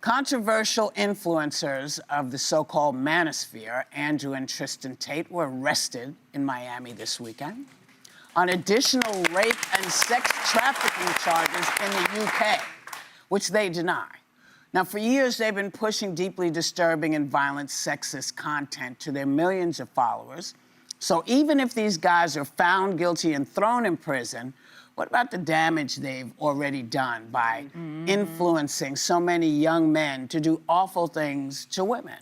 Controversial influencers of the so-called manosphere, Andrew and Tristan Tate, were arrested in Miami this weekend on additional rape and sex trafficking charges in the UK, which they deny. Now, for years, they've been pushing deeply disturbing and violent sexist content to their millions of followers. So even if these guys are found guilty and thrown in prison, what about the damage they've already done by influencing so many young men to do awful things to women?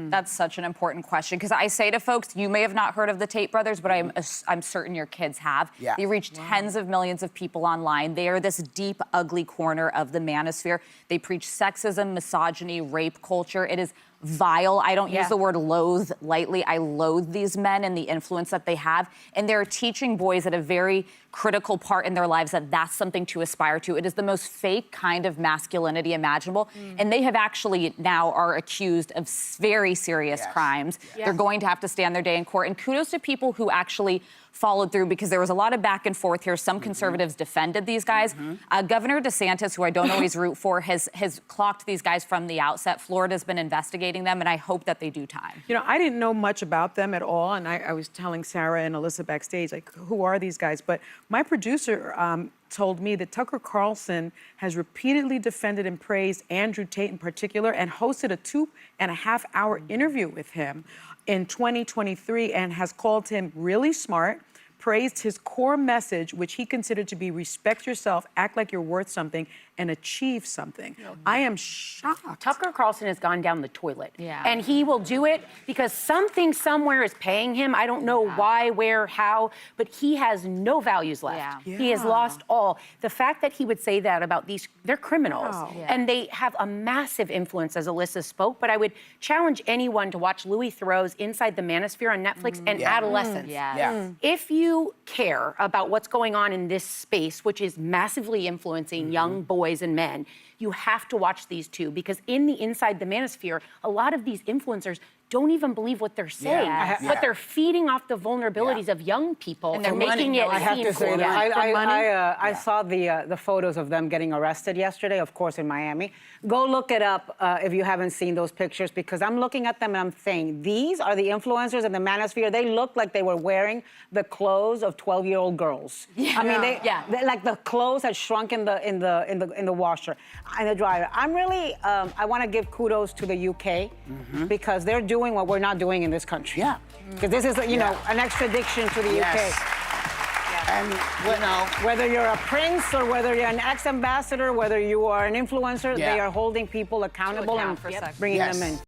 That's such an important question, because I say to folks, you may have not heard of the Tate brothers, but I'm certain your kids have. Yeah. They reach tens of millions of people online. They are this deep, ugly corner of the manosphere. They preach sexism, misogyny, rape culture. It is vile. I don't use the word loathe lightly. I loathe these men and the influence that they have. And they're teaching boys at a very critical part in their lives that that's something to aspire to. It is the most fake kind of masculinity imaginable. And they have actually now are accused of very serious crimes. They're going to have to stand their day in court. And kudos to people who actually followed through, because there was a lot of back and forth here. Some conservatives defended these guys. Governor DeSantis, who I don't always root for, has clocked these guys from the outset. Florida's been investigating them, and I hope that they do time. You know, I didn't know much about them at all, and I was telling Sarah and Alyssa backstage, like, who are these guys? But my producer told me that Tucker Carlson has repeatedly defended and praised Andrew Tate in particular, and hosted a 2.5-hour interview with him in 2023, and has called him really smart, praised his core message, which he considered to be respect yourself, act like you're worth something, and achieve something. I am shocked. Tucker Carlson has gone down the toilet. Yeah. And he will do it because something somewhere is paying him. I don't know why, where, how, but he has no values left. He has lost all. The fact that he would say that about these, they're criminals. And they have a massive influence, as Alyssa spoke, but I would challenge anyone to watch Louis Theroux's Inside the Manosphere on Netflix and Adolescence. If you care about what's going on in this space, which is massively influencing young boys and men, you have to watch these two, because in the Inside the Manosphere, a lot of these influencers don't even believe what they're saying, but they're feeding off the vulnerabilities of young people and they're making it seem cool. I saw the photos of them getting arrested yesterday, of course, in Miami. Go look it up if you haven't seen those pictures, because I'm looking at them and I'm saying, these are the influencers in the manosphere. They look like they were wearing the clothes of 12-year-old girls. I mean, they like the clothes had shrunk in the washer and the dryer. I'm really, I want to give kudos to the UK because they're doing what we're not doing in this country. Because this is, you know, an extradition to the UK. And, you know, whether you're a prince or whether you're an ex-ambassador, whether you are an influencer, they are holding people accountable and bringing them in.